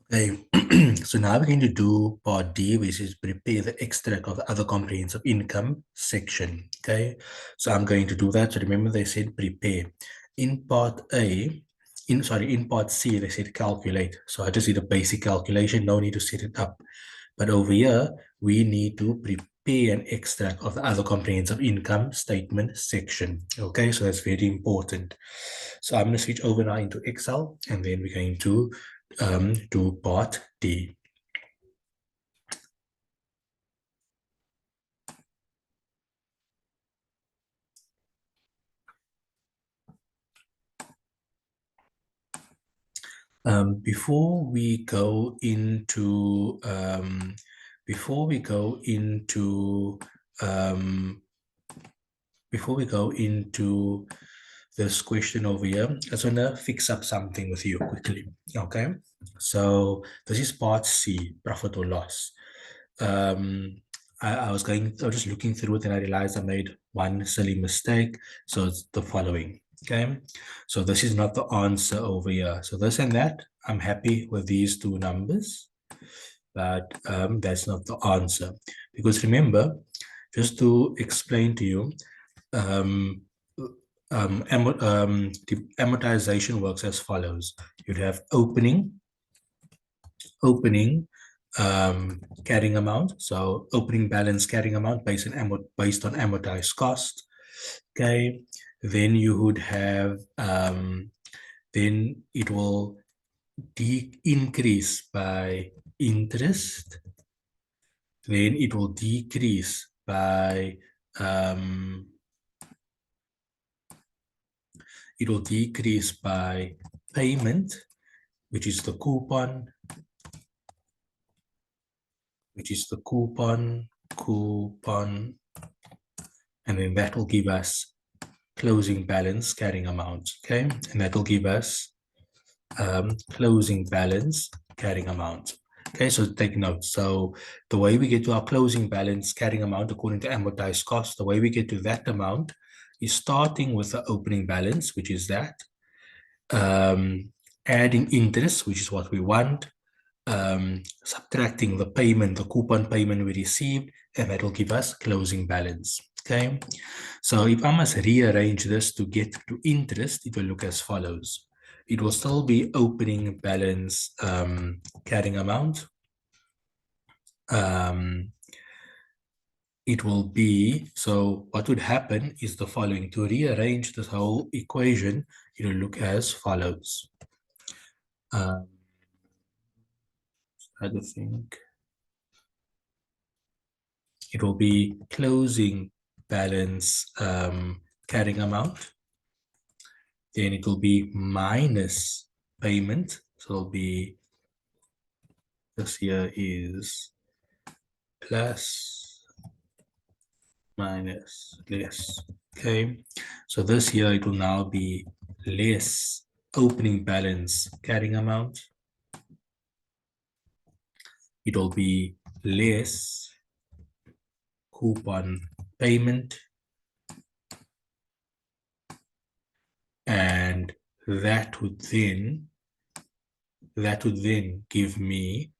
Okay, so now we're going to do part D, which is prepare the extract of the other comprehensive income section. Okay, so I'm going to do that. So remember, they said prepare. In part A, in part C, they said calculate. So I just did a basic calculation, no need to set it up. But over here, we need to prepare an extract of the other comprehensive income statement section. Okay, so that's very important. So I'm going to switch over now into Excel, and then we're going to part D. Before we go into before we go into um, before we go into this question over here, I just want to fix up something with you quickly. Okay, so this is part C, profit or loss. I was just looking through it and I realized I made one silly mistake. So it's the following. Okay, so this is not the answer over here. So this and that, I'm happy with these two numbers, but that's not the answer. Because remember, just to explain to you, um, the amortization works as follows. You'd have opening carrying amount. So opening balance carrying amount based on amortized cost. Okay. Then you would have then it will increase by interest. Then it will decrease by payment, which is the coupon, coupon, and then that will give us closing balance carrying amount. Okay, and that will give us closing balance carrying amount. Okay, so take note. So the way we get to our closing balance carrying amount according to amortized cost, the way we get to that amount is starting with the opening balance, which is that, adding interest, which is what we want, subtracting the payment, the coupon payment we received, and that will give us closing balance. Okay, so if I must rearrange this to get to interest, it will look as follows. It will still be opening balance carrying amount. It will be, so what would happen is the following. To rearrange this whole equation, it will look as follows. I think it will be closing balance carrying amount. Then it will be minus payment. So it'll be, this here is plus minus less. Okay, so this here it will now be less opening balance carrying amount. It will be less coupon payment, and that would then give me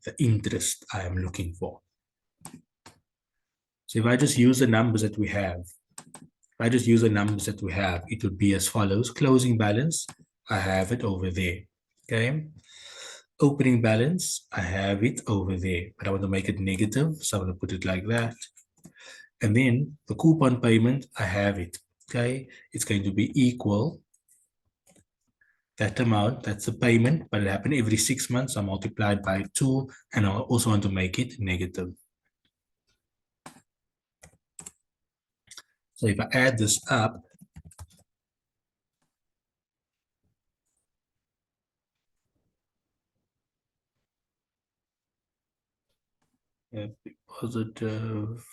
the interest I am looking for. So if I just use the numbers that we have, it would be as follows. Closing balance, I have it over there. Okay. Opening balance, I have it over there, but I want to make it negative, so I'm going to put it like that. And then the coupon payment, I have it. Okay. It's going to be equal that amount, that's the payment, but it happened every 6 months. I multiplied by 2, and I also want to make it negative. So if I add this up, positive,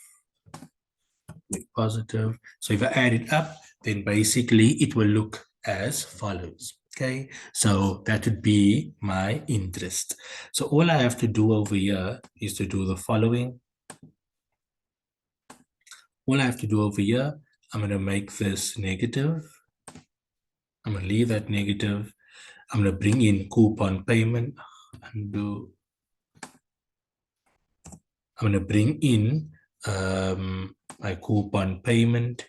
positive. So if I add it up, then basically it will look as follows. Okay, so that would be my interest. So all I have to do over here is to do the following. All I have to do over here, I'm going to make this negative. I'm going to leave that negative. I'm going to bring in coupon payment. I'm going to bring in my coupon payment.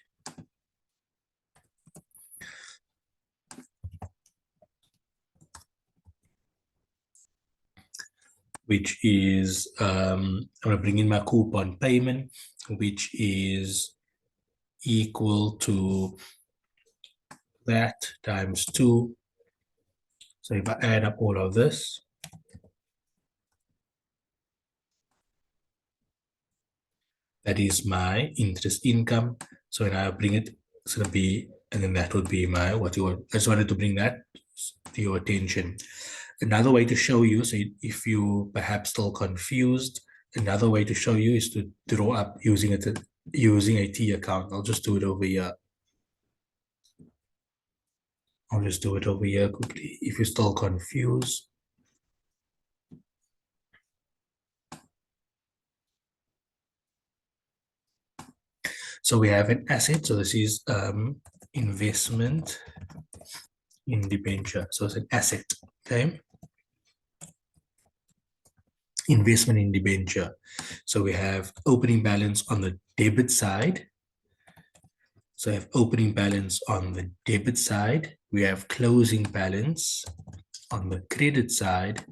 Which is, I'm going to bring in my coupon payment, which is equal to that times 2. So if I add up all of this, that is my interest income. So when I bring it, it's going to be, and then that would be my, I just wanted to bring that to your attention. Another way to show you, so if you perhaps still confused, another way to show you is to draw up using a T account. I'll just do it over here. I'll just do it over here quickly if you're still confused. So we have an asset. So this is investment in debenture. So it's an asset, okay? Investment in debenture. So we have opening balance on the debit side. So I have opening balance on the debit side. We have closing balance on the credit side.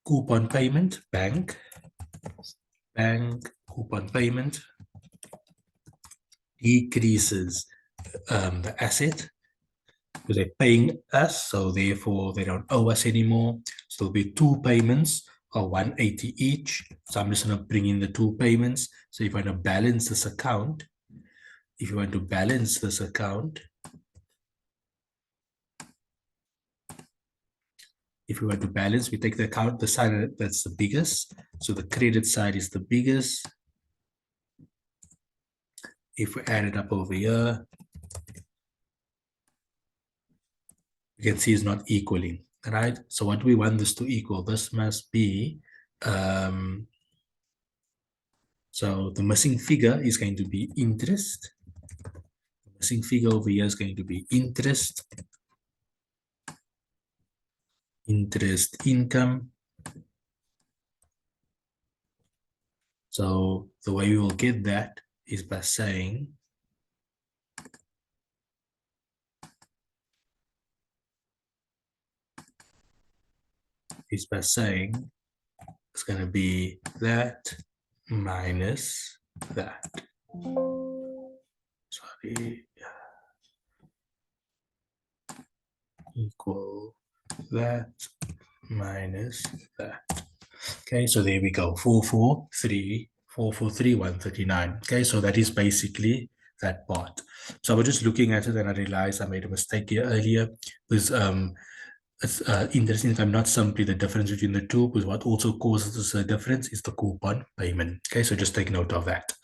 Coupon payment, bank, coupon payment decreases the asset because they're paying us, so therefore they don't owe us anymore. So there'll be 2 payments of 180 each. So I'm just going to bring in the 2 payments. So if I want to balance this account, if you want to balance this account, if we want to balance, we take the account, the side that's the biggest. So the credit side is the biggest. If we add it up over here, you can see it's not equaling, right? So what do we want this to equal? This must be, so the missing figure is going to be interest. The missing figure over here is going to be interest income. So the way we will get that is by saying, it's going to be that minus that. Sorry. Equal that minus that. Okay, so there we go. 443,139. Okay, so that is basically that part. So I was just looking at it and I realized I made a mistake here earlier because it's interest income, not simply the difference between the two, because what also causes the difference is the coupon payment. Okay, so just take note of that.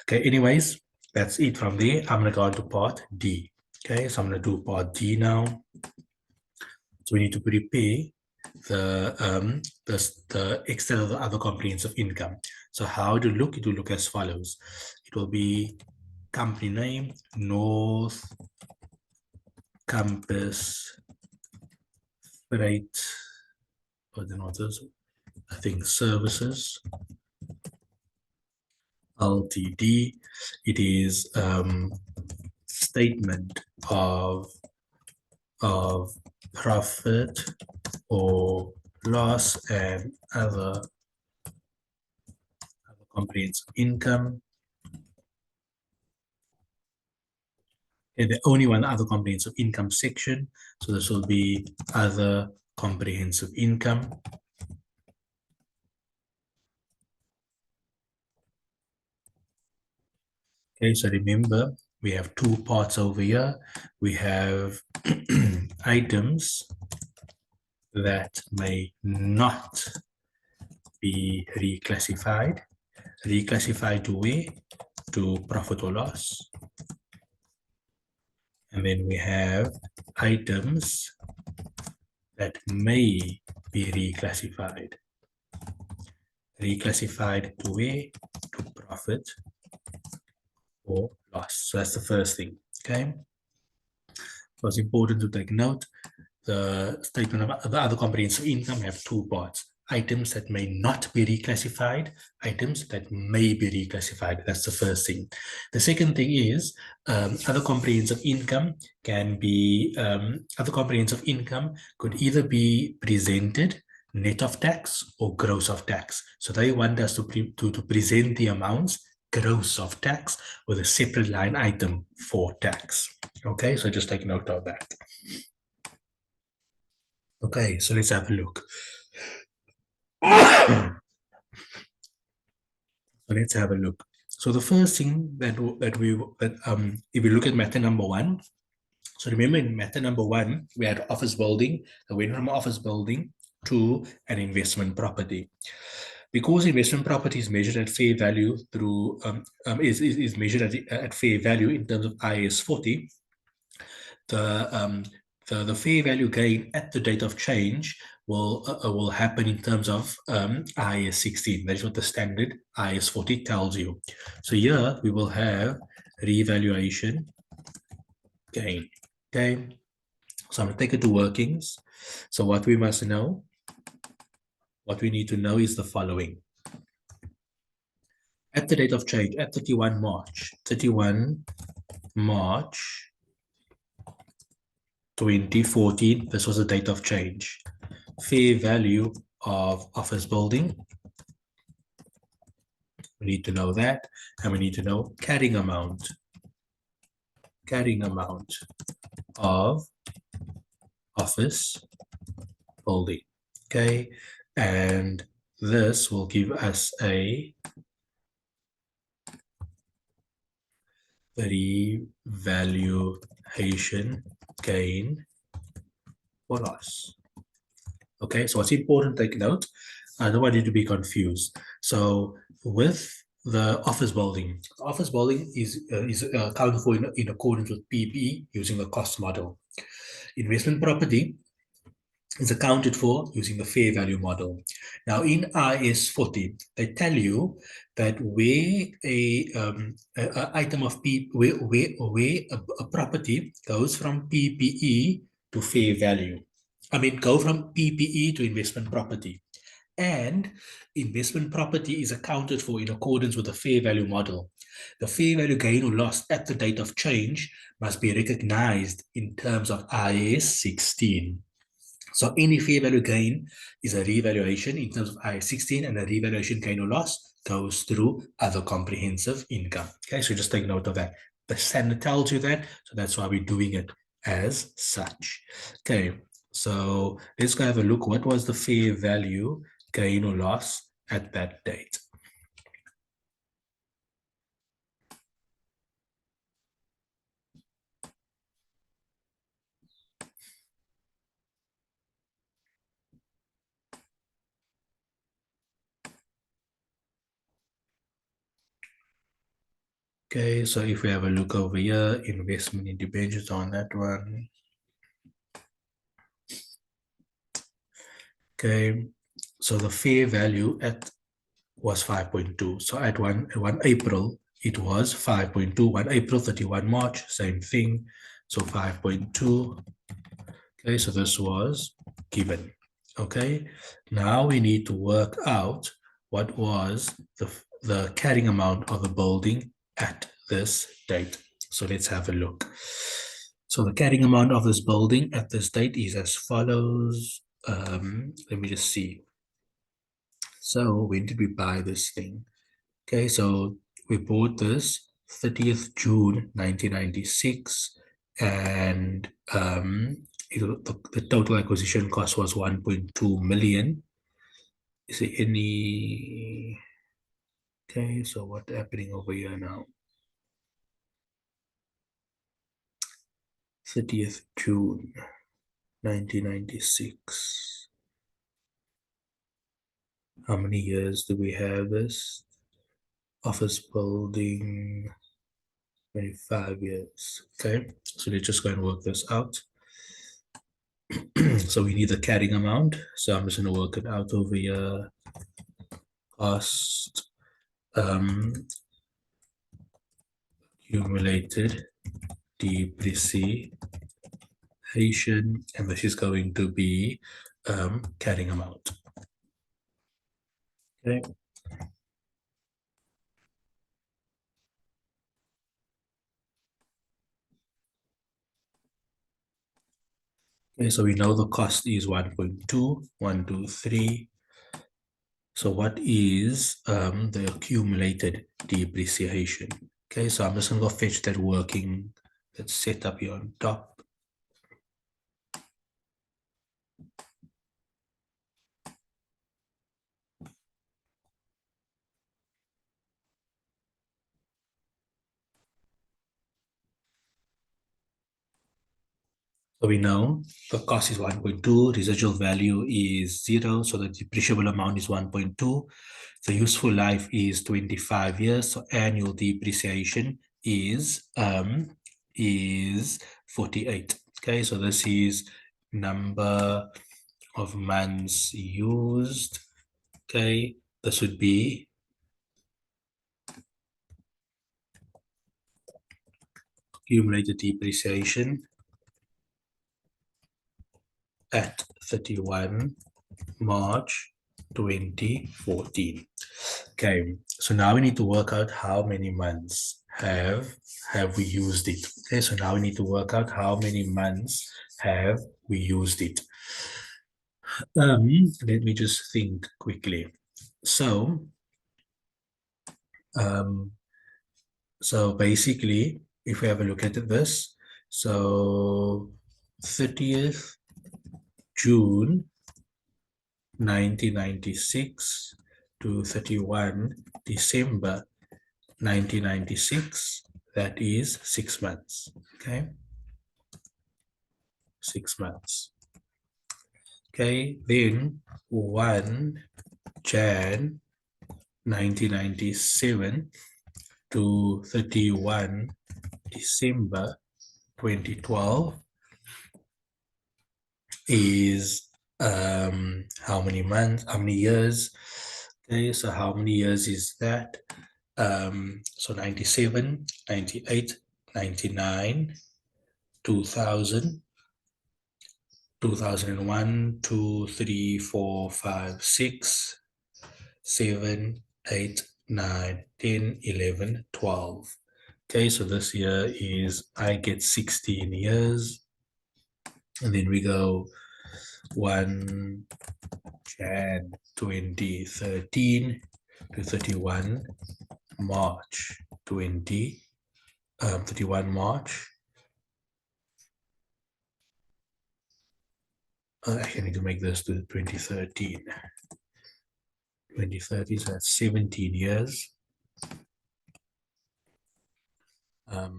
Okay, anyways, that's it from there. I'm going to go on to part D. Okay, so I'm going to do part D now. So we need to prepare the extent of the other comprehensive income. So how to look? It will look as follows. It will be company name, North Campus Freight, I think Services Ltd. It is statement of profit or loss and other comprehensive income. Okay, the only one other comprehensive income section. So this will be other comprehensive income. Okay, so remember we have 2 parts over here. We have items that may not be reclassified. Reclassified to where? To profit or loss. And then we have items that may be reclassified. Reclassified to where? To profit or loss. So that's the first thing. Okay. So it's important to take note. The statement of the other comprehensive income have two parts. Items that may not be reclassified, items that may be reclassified. That's the first thing. The second thing is other comprehensive income other comprehensive income could either be presented net of tax or gross of tax. So they want us to present the amounts gross of tax with a separate line item for tax. Okay, so just take note of that. Okay, so let's have a look. So let's have a look. So the first thing if we look at matter number one, so remember in matter number one, we had office building. We went from office building to an investment property. Because investment property is measured at fair value through is measured at fair value in terms of IAS 40, the fair value gain at the date of change will happen in terms of IAS 16. That is what the standard IAS 40 tells you. So here we will have revaluation gain. Okay. So I'm going to take it to workings. So what we must know, what we need to know is the following. At the date of change, at 31 March 2014, this was the date of change. Fair value of office building. We need to know that, and we need to know carrying amount of office building. Okay, and this will give us a revaluation gain or loss. Okay, so it's important to take note. I don't want you to be confused. So with the office building is accounted for in accordance with PPE using the cost model. Investment property is accounted for using the fair value model. Now in IAS 40, they tell you that where a item of P where a property goes from PPE to fair value. Go from PPE to investment property. And investment property is accounted for in accordance with the fair value model. The fair value gain or loss at the date of change must be recognized in terms of IAS 16. So any fair value gain is a revaluation in terms of IAS 16, and a revaluation gain or loss goes through other comprehensive income. Okay, so just take note of that. The standard tells you that, so that's why we're doing it as such. Okay, so let's go have a look. What was the fair value gain or loss at that date? Okay, so if we have a look over here, investment in debentures on that one. Okay, so the fair value was 5.2. So at 1 April, it was 5.2. 1 April, 31 March, same thing. So 5.2. Okay, so this was given. Okay, now we need to work out what was the carrying amount of the building at this date. So let's have a look. So the carrying amount of this building at this date is as follows. Let me just see. So when did we buy this thing? Okay, so we bought this 30th June 1996, and the total acquisition cost was 1.2 million. Is there any... Okay, so what's happening over here now? 30th June 1996. How many years do we have this? Office building 25 years. Okay, so let's just go and work this out. So we need the carrying amount. So I'm just going to work it out over here. Cost accumulated depreciation, and this is going to be carrying amount. Okay. Okay, so we know the cost is 1.2, 123. So what is the accumulated depreciation? Okay, so I'm just going to go fetch that working, that's set up here on top. So we know the cost is 1.2, residual value is 0, so the depreciable amount is 1.2. The useful life is 25 years, so annual depreciation is 48. Okay, so this is number of months used. Okay, this would be accumulated depreciation at 31 March 2014. Okay, so now we need to work out how many months have we used it. Okay, so now we need to work out how many months have we used it. Let me just think quickly. So, so basically, if we have a look at this, so 30th June 1996 to 31 December 1996, that is 6 months. Okay, 6 months. Okay, then 1 Jan 1997 to 31 December 2012 is how many months, how many years? Okay, so how many years is that? So 97, 98, 99, 2000, 2001, 2, 3, 4, 5, 6, 7, 8, 9, 10, 11, 12. Okay, so this year is I get 16 years. And then we go 1 Jan 2013 to 31 March 31 March. I actually need to make this to 2013. 2030, so that's 17 years.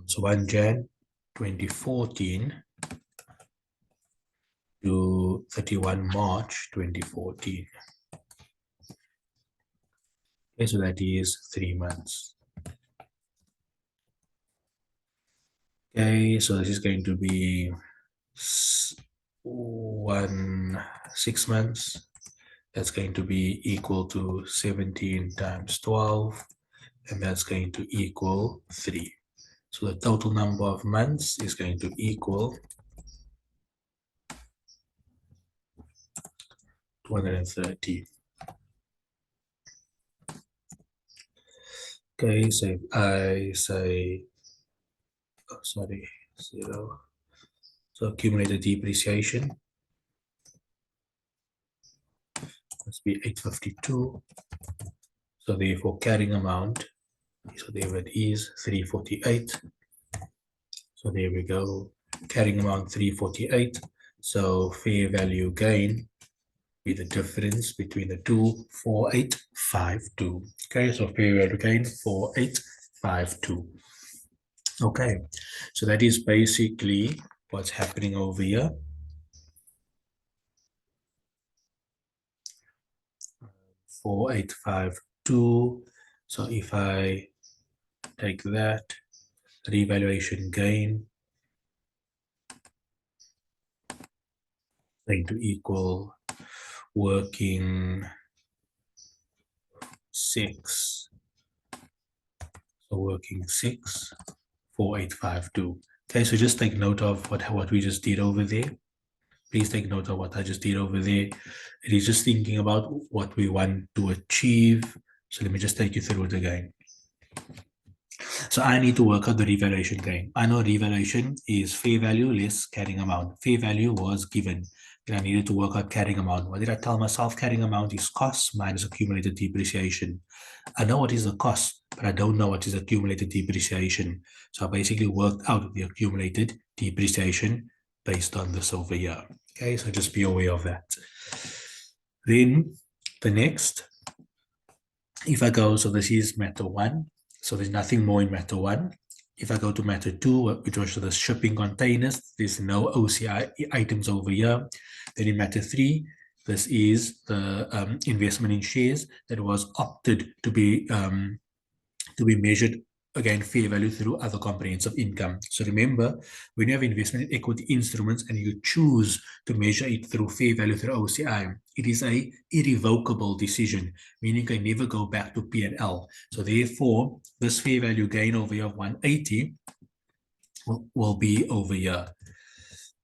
So 1 Jan 2014 to 31 March 2014. Okay, so that is 3 months. Okay, so this is going to be 6 months. That's going to be equal to 17 times 12, and that's going to equal 3. So the total number of months is going to equal 230. Okay, so if I say, oh, sorry, 0. So accumulated depreciation must be 852. So therefore carrying amount, so there it is, 348. So there we go, carrying amount 348. So fair value gain be the difference between the two, 4852. Okay, so fair value gain 4852. Okay, so that is basically what's happening over here. 4852. So if I take that revaluation gain going to equal working 6. So working 6, 4852. Okay, so just take note of what we just did over there. Please take note of what I just did over there. It is just thinking about what we want to achieve. So let me just take you through it again. So I need to work out the revaluation gain. I know revaluation is fair value less carrying amount. Fair value was given. Then I needed to work out carrying amount. What did I tell myself? Carrying amount is cost minus accumulated depreciation. I know what is the cost, but I don't know what is accumulated depreciation. So I basically worked out the accumulated depreciation based on this over here. Okay, so just be aware of that. Then the next, if I go, so this is matter 1. So there's nothing more in matter 1. If I go to matter 2, which was the shipping containers, there's no OCI items over here. Then in matter 3, this is the investment in shares that was opted to be measured again fair value through other comprehensive income. So remember, when you have investment in equity instruments and you choose to measure it through fair value through OCI, it is a irrevocable decision, meaning you can never go back to P&L. So therefore, this fair value gain over here of 180 will be over here.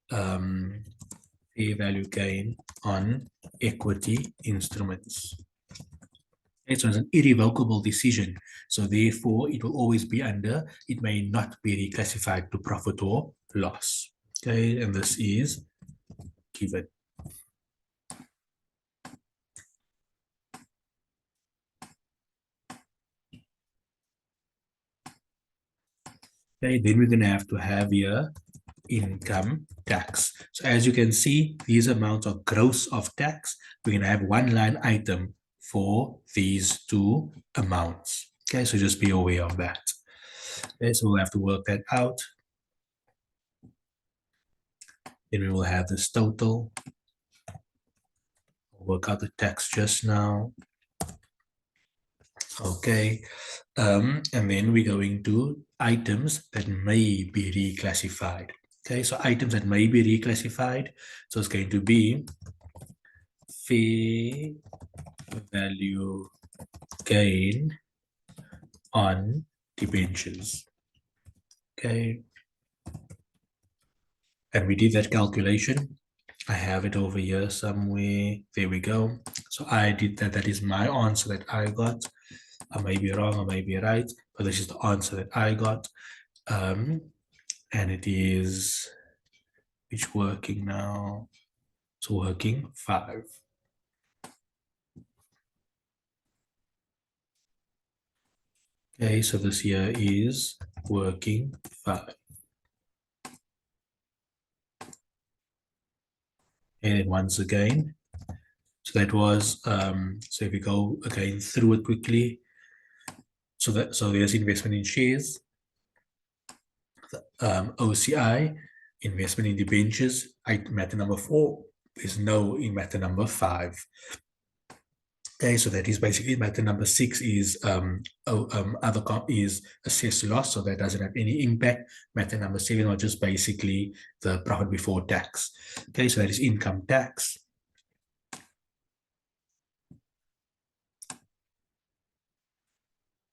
Fair value gain on equity instruments. Okay, so it's an irrevocable decision. So therefore, it will always be under, it may not be reclassified to profit or loss. Okay, and this is given. Okay, then we're going to have here income tax. So as you can see, these amounts are gross of tax. We're going to have one line item for these two amounts. Okay, so just be aware of that. Okay, so we'll have to work that out. Then we will have this total. We'll work out the tax just now. Okay, and then we're going to items that may be reclassified. Okay, so items that may be reclassified. So it's going to be fair value gain on debentures. Okay, and we did that calculation. I have it over here somewhere. There we go. So I did that. That is my answer that I got. I may be wrong, I may be right, but this is the answer that I got. And it is, which working now? It's working 5. Okay, so this here is working 5. And then once again, so that was, so if we go again through it quickly, so there's investment in shares, OCI, investment in debentures, matter number 4, there's no in matter number 5. Okay, so that is basically matter number 6 is is assessed loss, so that doesn't have any impact. Matter number 7 was just basically the profit before tax. Okay, so that is income tax.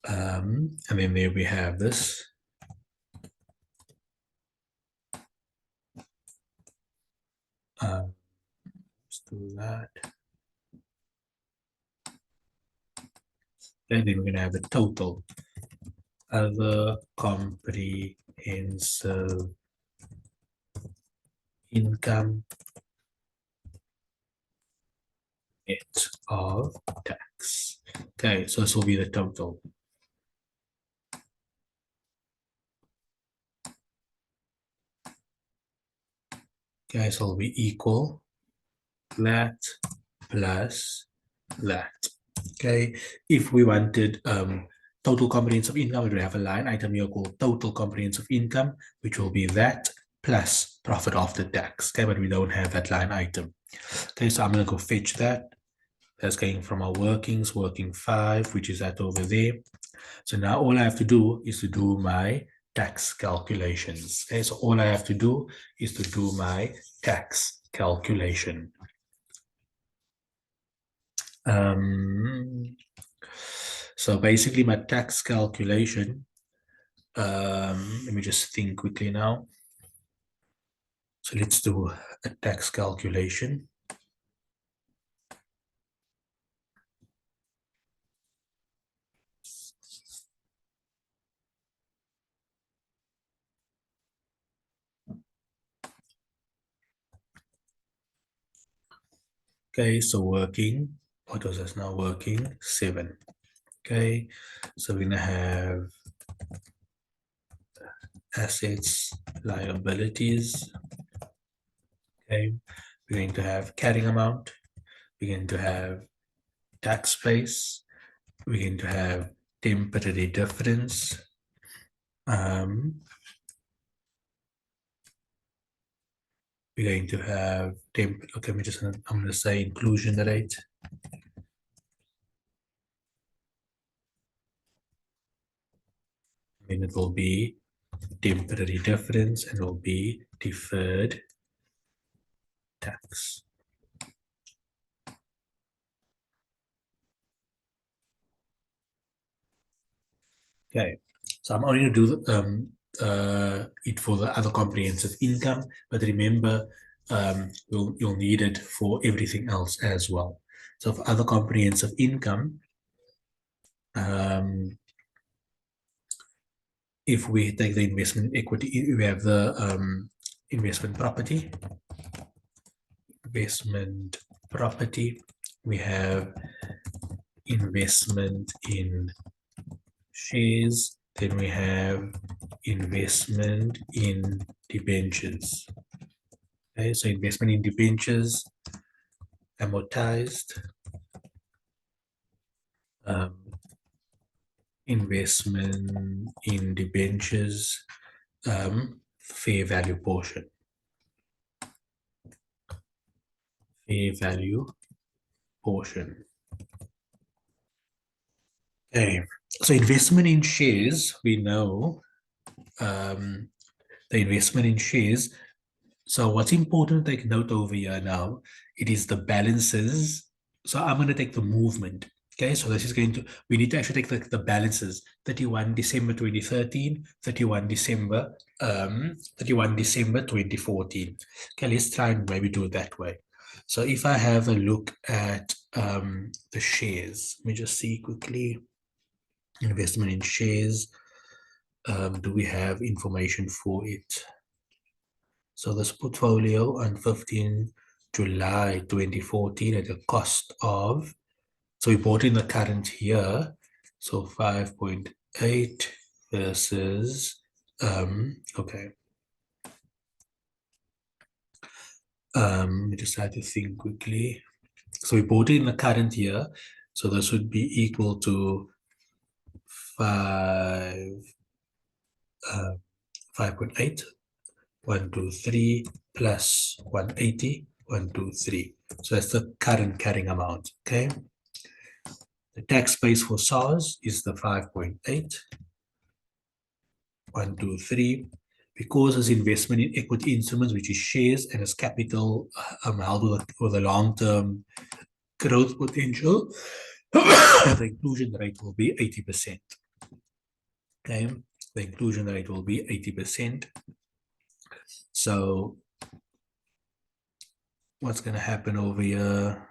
And then there we have this. Let's do that. And then we're going to have the total. Other comprehensive income net of tax. Okay, so this will be the total. Okay, so it'll be equal that plus that. Okay, if we wanted total comprehensive income, we would have a line item here called total comprehensive income, which will be that plus profit after tax. Okay, but we don't have that line item. Okay, so I'm going to go fetch that. That's going from our workings, working 5, which is that over there. So now all I have to do is to do my tax calculations. Okay, so all I have to do is to do my tax calculation. So basically my tax calculation, let me just think quickly now. So let's do a tax calculation. Okay, so working, what was this now? Working 7. Okay, so we're gonna have assets, liabilities. Okay, we're going to have carrying amount. We're going to have tax base. We're going to have temporary difference. We're going to have okay, I'm going to say inclusion rate. And it will be temporary difference and it will be deferred tax. Okay, so I'm only going to do it for the other comprehensive income, but remember, you'll need it for everything else as well. So for other comprehensive income, if we take the investment equity, we have the investment property. We have investment in shares, then we have investment in debentures. Okay, so investment in debentures, amortized, investment in debentures, fair value portion. Fair value portion. Okay, so investment in shares, we know the investment in shares. So what's important to take note over here now, it is the balances. So I'm going to take the movement. Okay, so this is going to, we need to actually take the balances, 31 December 2013, 31 December 2014. Okay, let's try and maybe do it that way. So if I have a look at the shares, let me just see quickly, investment in shares, do we have information for it? So this portfolio on 15 July 2014 at a cost of, so we bought in the current year, so 5.8 versus, okay. We just had to think quickly. So we bought it in the current year, so this would be equal to 5.8, 123 plus 180, 123. So that's the current carrying amount, okay? The tax base for SARS is the 5.8, 123. Because it's investment in equity instruments, which is shares, and as capital held with a long-term growth potential, the inclusion rate will be 80%. Okay, the inclusion rate will be 80%. So what's going to happen over here?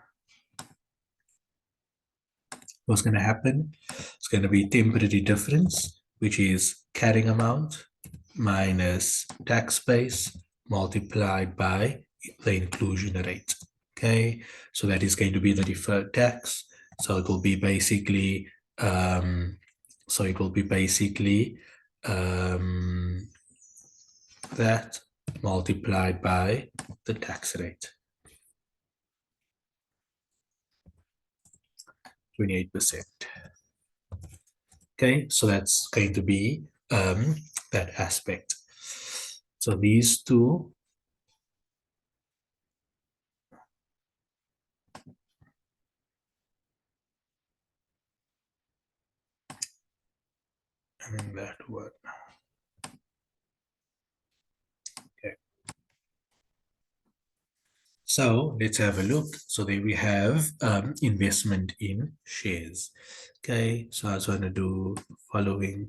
What's going to happen? It's going to be temporary difference, which is carrying amount minus tax base multiplied by the inclusion rate. Okay, so that is going to be the deferred tax. So it will be basically, that multiplied by the tax rate, 28%. Okay, so that's going to be that aspect. So these two and that one. So let's have a look. So there we have investment in shares. Okay, so I was going to do following.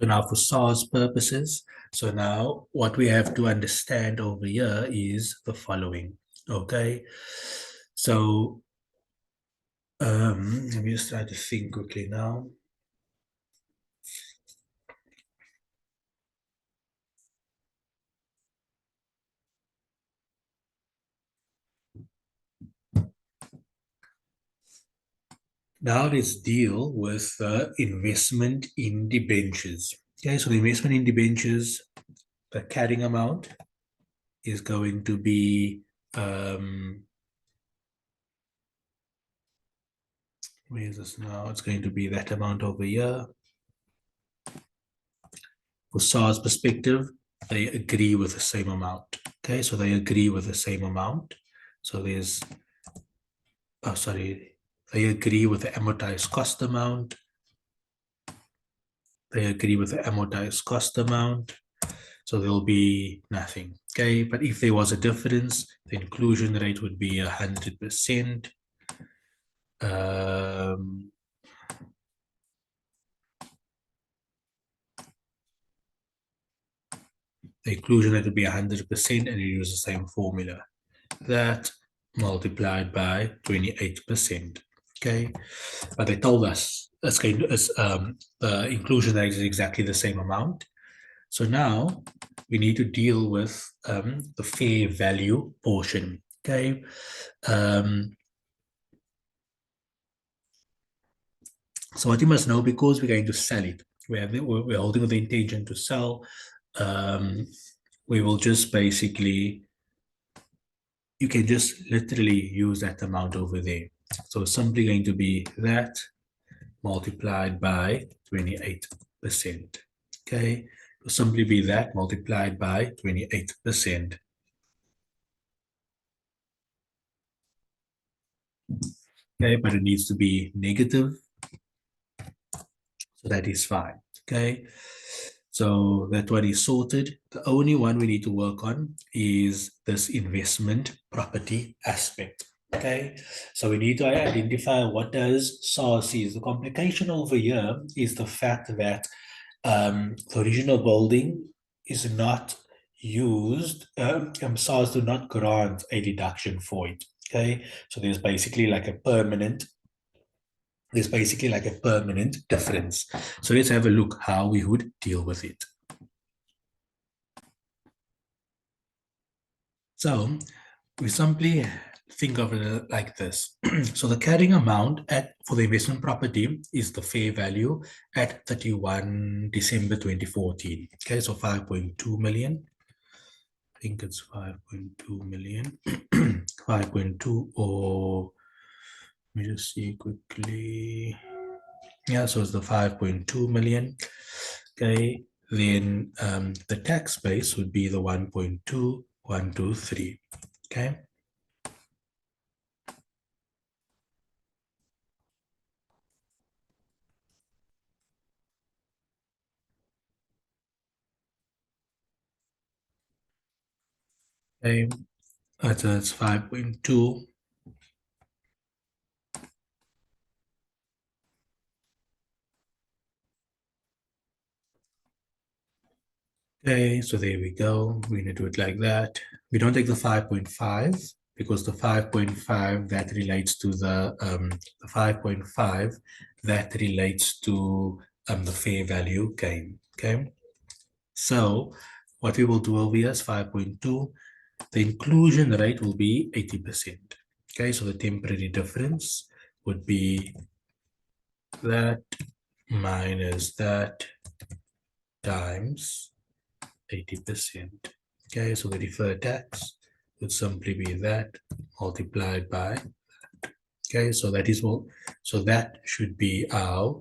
So now for SARS purposes, so now what we have to understand over here is the following. Okay, so let me just try to think quickly now. Now let's deal with the investment in debentures. Okay, so the investment in debentures, the carrying amount is going to be where is this now? It's going to be that amount over here. For SARS perspective, they agree with the same amount. Okay, so they agree with the same amount. So there's, oh, sorry, they agree with the amortized cost amount. They agree with the amortized cost amount. So there'll be nothing. Okay, but if there was a difference, the inclusion rate would be 100%. The inclusion rate would be 100%, and you use the same formula. That multiplied by 28%. Okay, but they told us it's going to, the inclusion rate is exactly the same amount. So now we need to deal with the fair value portion. Okay. So what you must know, because we're going to sell it, we're holding with the intention to sell, we will just basically, you can just literally use that amount over there. So it's simply going to be that multiplied by 28%. Okay, it'll simply be that multiplied by 28%. Okay, but it needs to be negative, so that is fine. Okay, so that one is sorted. The only one we need to work on is this investment property aspect. Okay, so we need to identify what does SARS is. The complication over here is the fact that the original building is not used. SARS do not grant a deduction for it. Okay, so there's basically like a permanent difference. So let's have a look how we would deal with it. So we simply think of it like this. So the carrying amount for the investment property is the fair value at 31 December 2014. Okay, so 5.2 million. I think it's 5.2 million. 5.2, or let me just see quickly. Yeah, so it's the 5.2 million. Okay, then the tax base would be the 1.2123. Okay. Okay, so it's 5.2. Okay, so there we go. We're gonna do it like that. We don't take the 5.5 because the 5.5 that relates to the 5.5 that relates to the fair value gain. Okay, so what we will do over here is 5.2. The inclusion rate will be 80%. Okay, so the temporary difference would be that minus that times 80%. Okay, so the deferred tax would simply be that multiplied by that. Okay, so that is what, so that should be our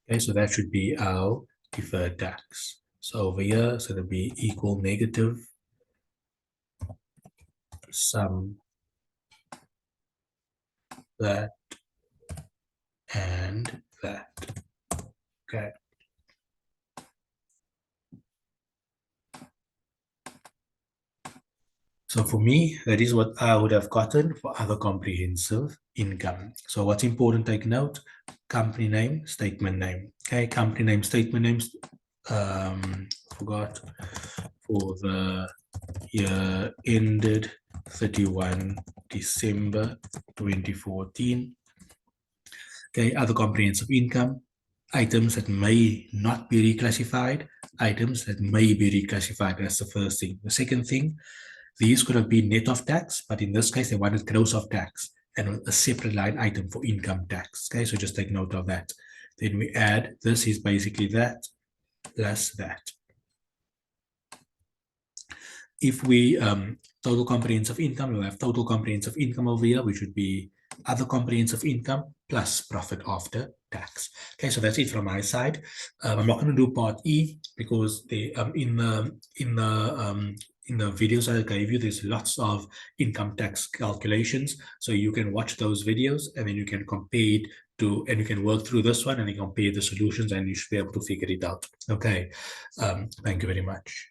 Okay, so that should be our deferred tax. So over here, so it'll be equal negative sum that and that. Okay. So for me, that is what I would have gotten for other comprehensive income. So what's important to take note, company name, statement name. Okay, company name, statement names, forgot, for the year ended 31 December 2014. Okay, other comprehensive income, items that may not be reclassified, items that may be reclassified. That's the first thing. The second thing, these could have been net of tax, but in this case, they wanted gross of tax and a separate line item for income tax. Okay, so just take note of that. Then we add, this is basically that plus that. If we total comprehensive income, we'll have total comprehensive income over here, which would be other comprehensive income plus profit after tax. Okay, so that's it from my side. I'm not going to do part E because they in the videos I gave you, there's lots of income tax calculations. So you can watch those videos and then you can compare it to, and you can work through this one and you compare the solutions and you should be able to figure it out. Okay, thank you very much.